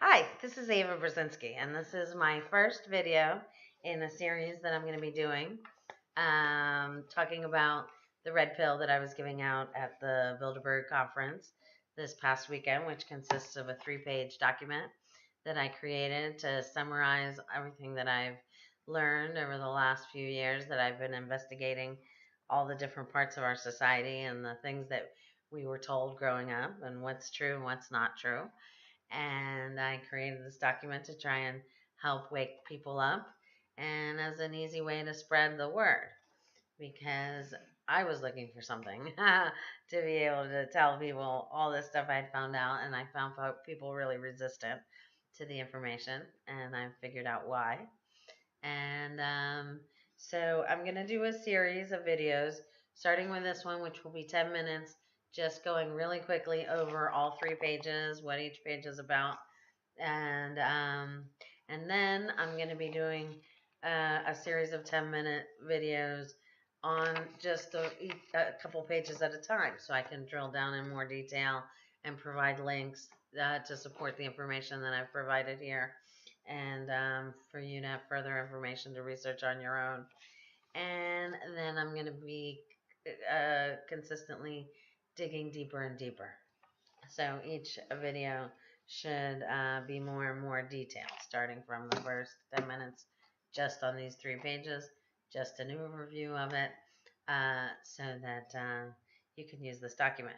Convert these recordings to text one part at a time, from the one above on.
Hi, this is Ava Brzezinski, and this is my first video in a series that I'm going to be doing, talking about the red pill that I was giving out at the Bilderberg conference this past weekend, which consists of a 3-page document that I created to summarize everything that I've learned over the last few years that I've been investigating all the different parts of our society and the things that we were told growing up and what's true and what's not true. And I created this document to try and help wake people up and as an easy way to spread the word because I was looking for something to be able to tell people all this stuff I'd found out, and I found people really resistant to the information, and I figured out why. And so I'm going to do a series of videos, starting with this one, which will be 10 minutes, just going really quickly over all 3 pages, what each page is about. And then I'm going to be doing a series of 10-minute videos on just a couple pages at a time, so I can drill down in more detail and provide links to support the information that I've provided here, and for you to have further information to research on your own. And then I'm going to be consistently digging deeper and deeper. So each video should be more and more detailed, starting from the first 10 minutes just on these 3 pages, just an overview of it, so that you can use this document.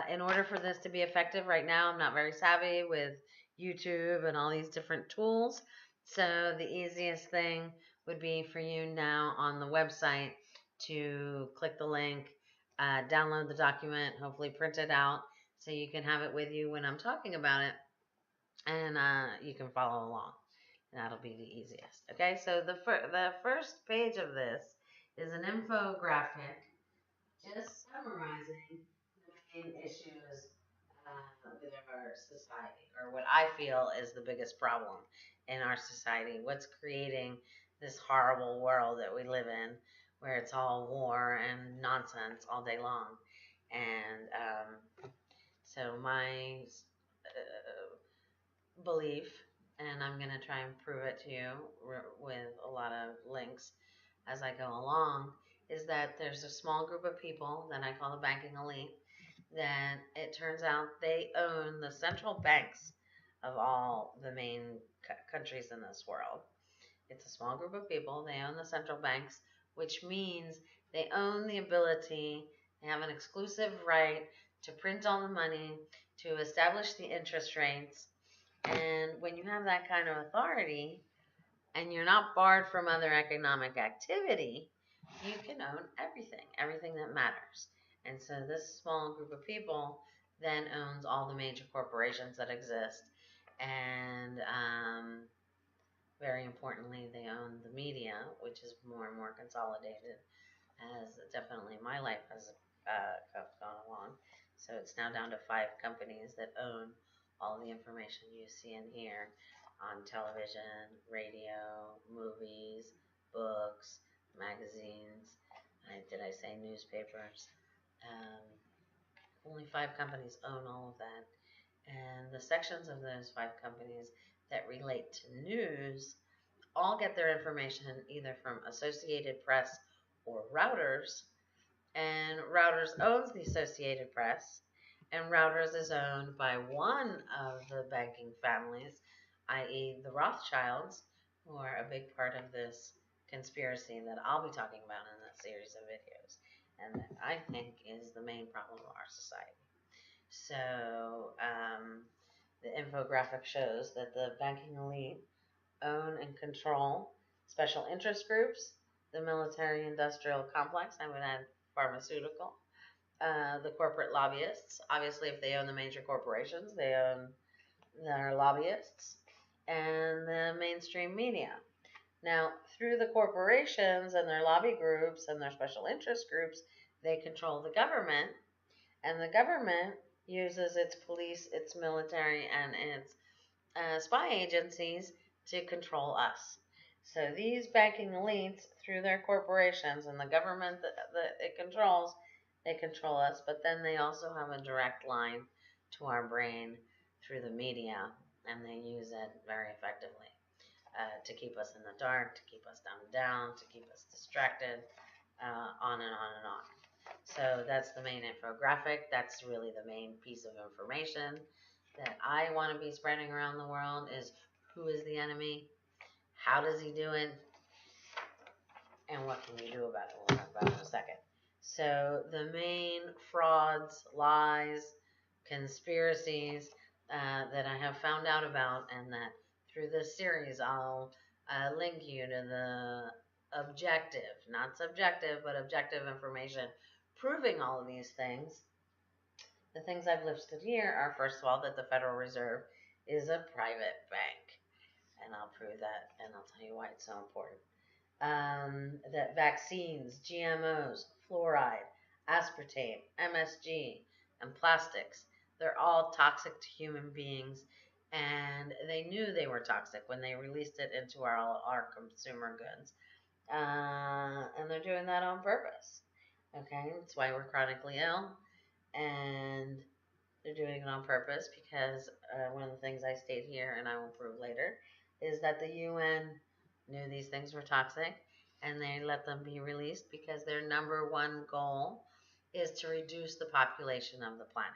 In order for this to be effective, right now I'm not very savvy with YouTube and all these different tools, so the easiest thing would be for you now on the website to click the link, download the document, hopefully print it out, so you can have it with you when I'm talking about it, and you can follow along. That'll be the easiest. Okay, so the first page of this is an infographic just summarizing the main issues with our society, or what I feel is the biggest problem in our society. What's creating this horrible world that we live in, where it's all war and nonsense all day long. And so my belief, and I'm going to try and prove it to you with a lot of links as I go along, is that there's a small group of people that I call the banking elite that it turns out they own the central banks of all the main countries in this world. It's a small group of people. They own the central banks, which means they own the ability, they have an exclusive right to print all the money, to establish the interest rates. And when you have that kind of authority and you're not barred from other economic activity, you can own everything that matters. And so this small group of people then owns all the major corporations that exist. And very importantly, they own the media, which is more and more consolidated, as definitely my life has gone along. So it's now down to 5 companies that own all the information you see and hear on television, radio, movies, books, magazines. Did I say newspapers? Only 5 companies own all of that. And the sections of those 5 companies that relate to news all get their information either from Associated Press or Reuters. And Reuters owns the Associated Press, and Reuters is owned by one of the banking families, i.e. the Rothschilds, who are a big part of this conspiracy that I'll be talking about in this series of videos, and that I think is the main problem of our society. So the infographic shows that the banking elite own and control special interest groups, the military-industrial complex, I would add pharmaceutical, the corporate lobbyists. Obviously, if they own the major corporations, they own their lobbyists, and the mainstream media. Now, through the corporations and their lobby groups and their special interest groups, they control the government, and the government uses its police, its military, and its spy agencies to control us. So these banking elites, through their corporations and the government that it controls, they control us, but then they also have a direct line to our brain through the media and they use it very effectively to keep us in the dark, to keep us dumbed down, to keep us distracted, on and on and on. So that's the main infographic. That's really the main piece of information that I want to be spreading around the world is who is the enemy, how does he do it, and what can you do about it. We'll talk about it in a second. So the main frauds, lies, conspiracies that I have found out about, and that through this series I'll link you to the objective, not subjective, but objective information proving all of these things. The things I've listed here are, first of all, that the Federal Reserve is a private bank, and I'll prove that, and I'll tell you why it's so important. That vaccines, GMOs, fluoride, aspartame, MSG, and plastics, they're all toxic to human beings, and they knew they were toxic when they released it into our consumer goods. And they're doing that on purpose. Okay, that's why we're chronically ill, and they're doing it on purpose because one of the things I state here, and I will prove later, is that the UN knew these things were toxic, and they let them be released because their number one goal is to reduce the population of the planet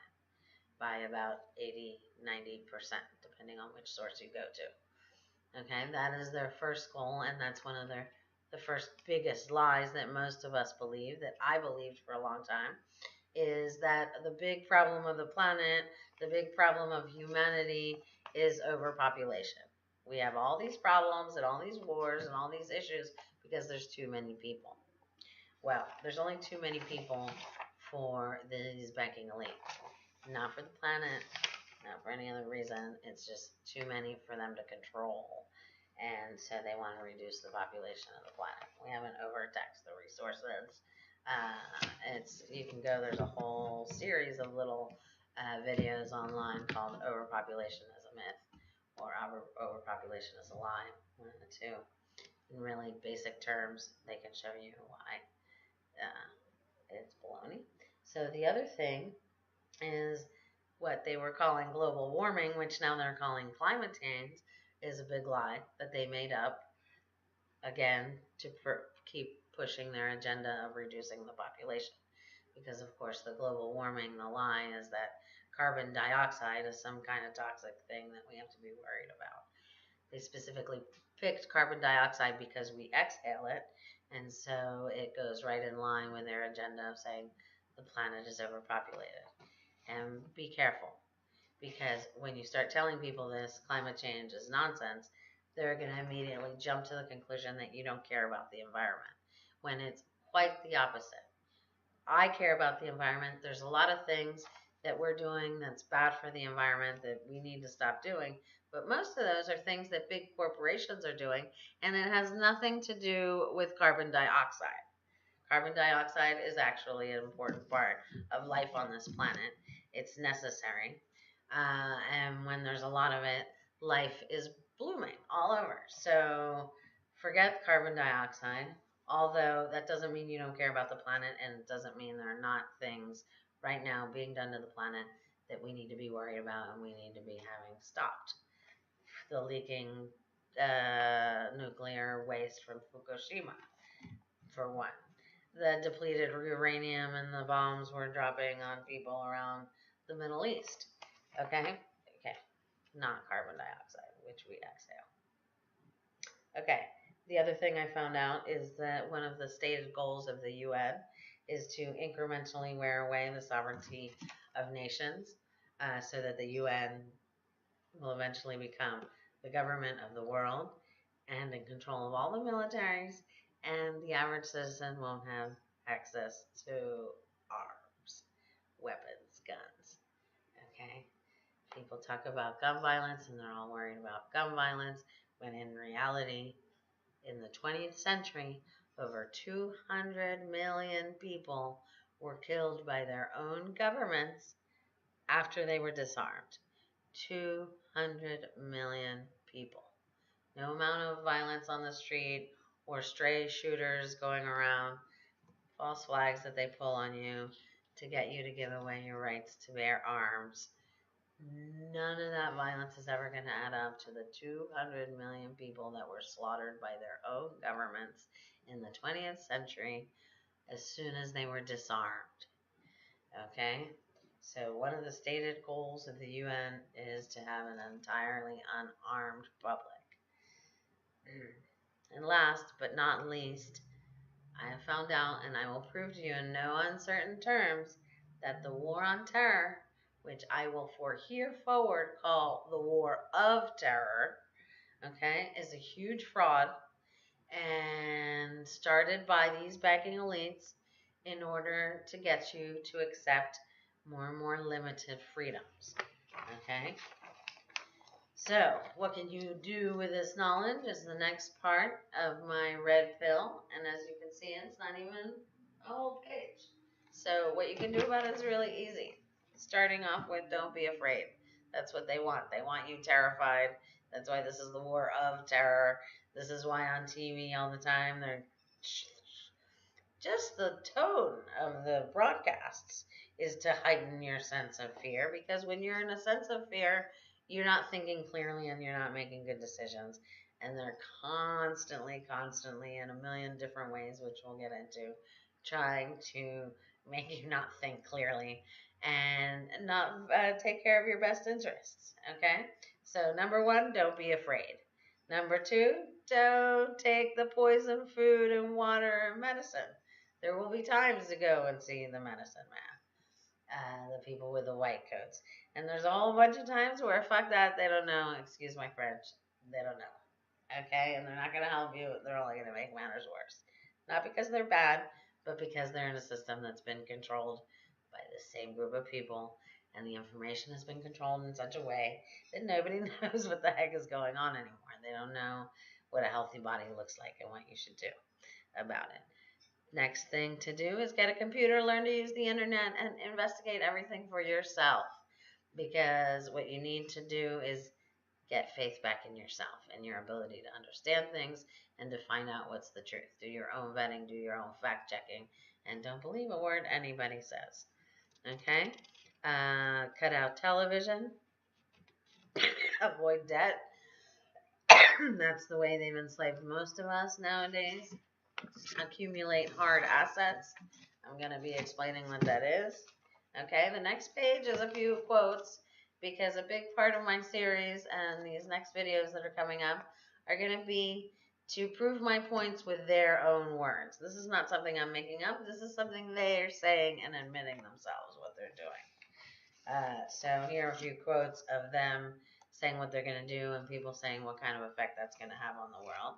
by about 80-90%, depending on which source you go to. Okay, that is their first goal, and that's one of the first biggest lies that most of us believe, that I believed for a long time, is that the big problem of the planet, the big problem of humanity is overpopulation. We have all these problems and all these wars and all these issues because there's too many people. Well, there's only too many people for these banking elite. Not for the planet, not for any other reason. It's just too many for them to control. And so they want to reduce the population of the planet. We haven't overtaxed the resources. You can go, there's a whole series of little videos online called Overpopulation is a Myth, or Overpopulation is a Lie, one of the two. In really basic terms, they can show you why it's baloney. So the other thing is what they were calling global warming, which now they're calling climate change, is a big lie that they made up, again, to keep pushing their agenda of reducing the population. Because, of course, the global warming, the lie is that carbon dioxide is some kind of toxic thing that we have to be worried about. They specifically picked carbon dioxide because we exhale it, and so it goes right in line with their agenda of saying the planet is overpopulated. And be careful, because when you start telling people this, climate change is nonsense, they're going to immediately jump to the conclusion that you don't care about the environment, when it's quite the opposite. I care about the environment. There's a lot of things that we're doing that's bad for the environment that we need to stop doing, but most of those are things that big corporations are doing, and it has nothing to do with carbon dioxide. Carbon dioxide is actually an important part of life on this planet. It's necessary. And when there's a lot of it, life is blooming all over. So forget carbon dioxide, although that doesn't mean you don't care about the planet, and it doesn't mean there are not things right now being done to the planet that we need to be worried about and we need to be having stopped. The leaking nuclear waste from Fukushima, for one. The depleted uranium and the bombs we're dropping on people around the Middle East. Okay? Okay. Not carbon dioxide, which we exhale. Okay. The other thing I found out is that one of the stated goals of the UN is to incrementally wear away the sovereignty of nations, so that the UN will eventually become the government of the world and in control of all the militaries, and the average citizen won't have access to arms, weapons, guns. Okay? People talk about gun violence and they're all worried about gun violence, when in reality, in the 20th century, over 200 million people were killed by their own governments after they were disarmed. 200 million people. No amount of violence on the street or stray shooters going around, false flags that they pull on you to get you to give away your rights to bear arms. None of that violence is ever going to add up to the 200 million people that were slaughtered by their own governments in the 20th century as soon as they were disarmed. Okay? So, one of the stated goals of the UN is to have an entirely unarmed public. And last but not least, I have found out, and I will prove to you in no uncertain terms, that the war on terror, which I will for hereforward call the war of terror, okay, is a huge fraud and started by these banking elites in order to get you to accept more and more limited freedoms, okay? So, what can you do with this knowledge is the next part of my red pill. And as you can see, it's not even a whole page. So, what you can do about it is really easy. Starting off with don't be afraid. That's what they want. They want you terrified. That's why this is the war of terror. This is why on TV all the time they're just the tone of the broadcasts is to heighten your sense of fear, because when you're in a sense of fear, you're not thinking clearly and you're not making good decisions. And they're constantly, in a million different ways, which we'll get into, trying to make you not think clearly and not take care of your best interests. Okay? So, number one, don't be afraid. Number two, don't take the poison food and water and medicine. There will be times to go and see the medicine man, the people with the white coats. And there's a whole bunch of times where, fuck that, they don't know, excuse my French, they don't know. Okay? And they're not going to help you, they're only going to make matters worse. Not because they're bad, but because they're in a system that's been controlled by the same group of people, and the information has been controlled in such a way that nobody knows what the heck is going on anymore. They don't know what a healthy body looks like and what you should do about it. Next thing to do is get a computer, learn to use the internet, and investigate everything for yourself. Because what you need to do is get faith back in yourself and your ability to understand things and to find out what's the truth. Do your own vetting, do your own fact checking, and don't believe a word anybody says. Okay? Cut out television. Avoid debt. That's the way they've enslaved most of us nowadays. Accumulate hard assets. I'm going to be explaining what that is. Okay, the next page is a few quotes, because a big part of my series and these next videos that are coming up are going to be to prove my points with their own words. This is not something I'm making up. This is something they're saying and admitting themselves what they're doing. So here are a few quotes of them saying what they're going to do and people saying what kind of effect that's going to have on the world.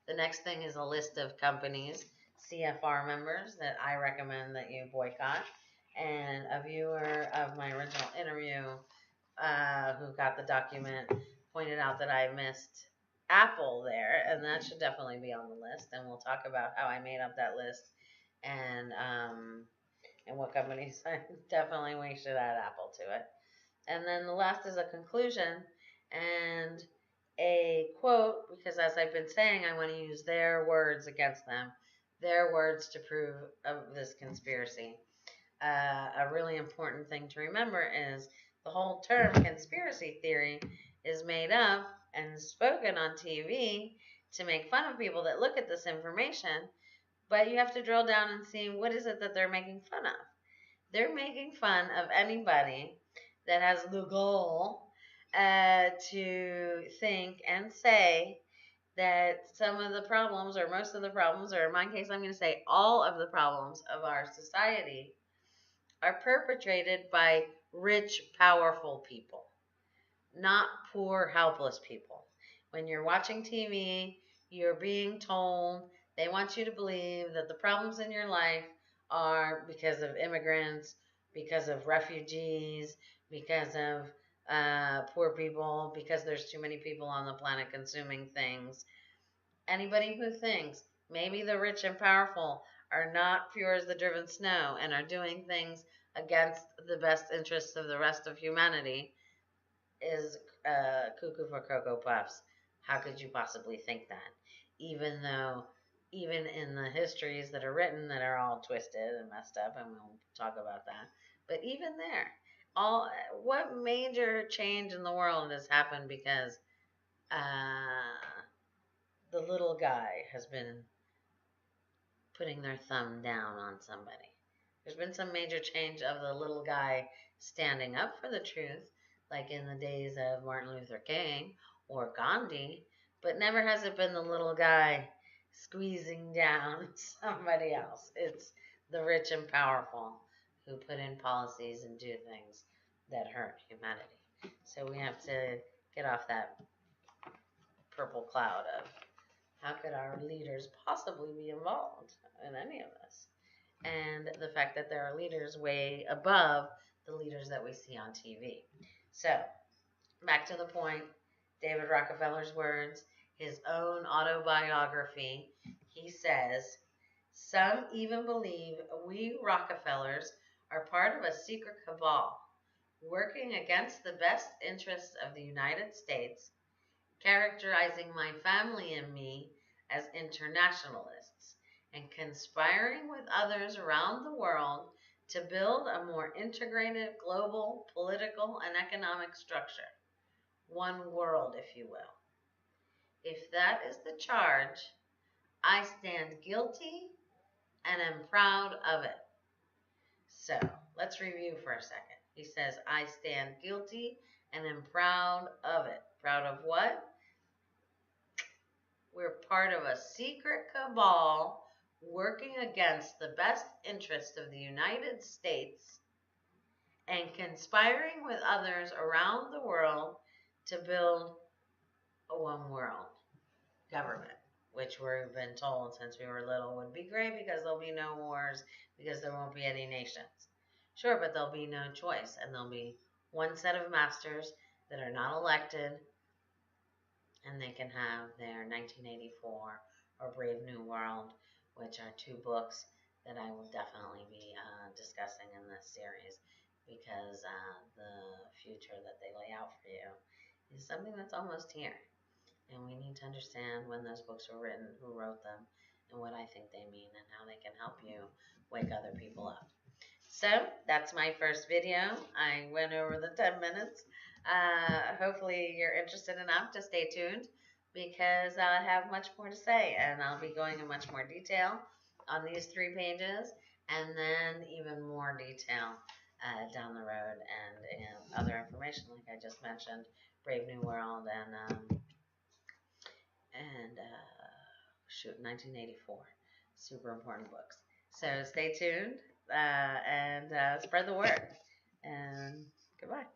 The next thing is a list of companies, CFR members, that I recommend that you boycott. And a viewer of my original interview who got the document pointed out that I missed Apple there, and that should definitely be on the list. And we'll talk about how I made up that list and what companies I definitely we should add Apple to it. And then the last is a conclusion and a quote, because as I've been saying, I want to use their words against them, their words to prove of this conspiracy. A really important thing to remember is the whole term conspiracy theory is made up and spoken on TV to make fun of people that look at this information, but you have to drill down and see what is it that they're making fun of. They're making fun of anybody that has the goal to think and say that some of the problems, or most of the problems, or in my case, I'm going to say all of the problems of our society are perpetrated by rich, powerful people, not poor, helpless people. When you're watching TV, you're being told, they want you to believe that the problems in your life are because of immigrants, because of refugees, because of poor people, because there's too many people on the planet consuming things. Anybody who thinks maybe the rich and powerful are not pure as the driven snow and are doing things against the best interests of the rest of humanity is cuckoo for Cocoa Puffs. How could you possibly think that? Even though, even in the histories that are written that are all twisted and messed up, and we'll talk about that, but even there, what major change in the world has happened because the little guy has been putting their thumb down on somebody? There's been some major change of the little guy standing up for the truth, like in the days of Martin Luther King or Gandhi, but never has it been the little guy squeezing down somebody else. It's the rich and powerful who put in policies and do things that hurt humanity. So we have to get off that purple cloud of how could our leaders possibly be involved in any of this? And the fact that there are leaders way above the leaders that we see on TV. So, back to the point, David Rockefeller's words, his own autobiography, he says, "Some even believe we Rockefellers are part of a secret cabal, working against the best interests of the United States, characterizing my family and me as internationalists, and conspiring with others around the world to build a more integrated global political and economic structure. One world, if you will. If that is the charge, I stand guilty and am proud of it." So, let's review for a second. He says, I stand guilty and am proud of it. Proud of what? We're part of a secret cabal working against the best interest of the United States and conspiring with others around the world to build a one world government, which we've been told since we were little would be great because there'll be no wars, because there won't be any nations. Sure, but there'll be no choice, and there'll be one set of masters that are not elected, and they can have their 1984 or Brave New World, which are two books that I will definitely be discussing in this series, because the future that they lay out for you is something that's almost here. And we need to understand when those books were written, who wrote them, and what I think they mean, and how they can help you wake other people up. So, that's my first video. I went over the 10 minutes. Hopefully you're interested enough to stay tuned, because I have much more to say, and I'll be going in much more detail on these 3 pages, and then even more detail down the road, and other information like I just mentioned, Brave New World, and 1984. Super important books. So stay tuned and spread the word. And goodbye.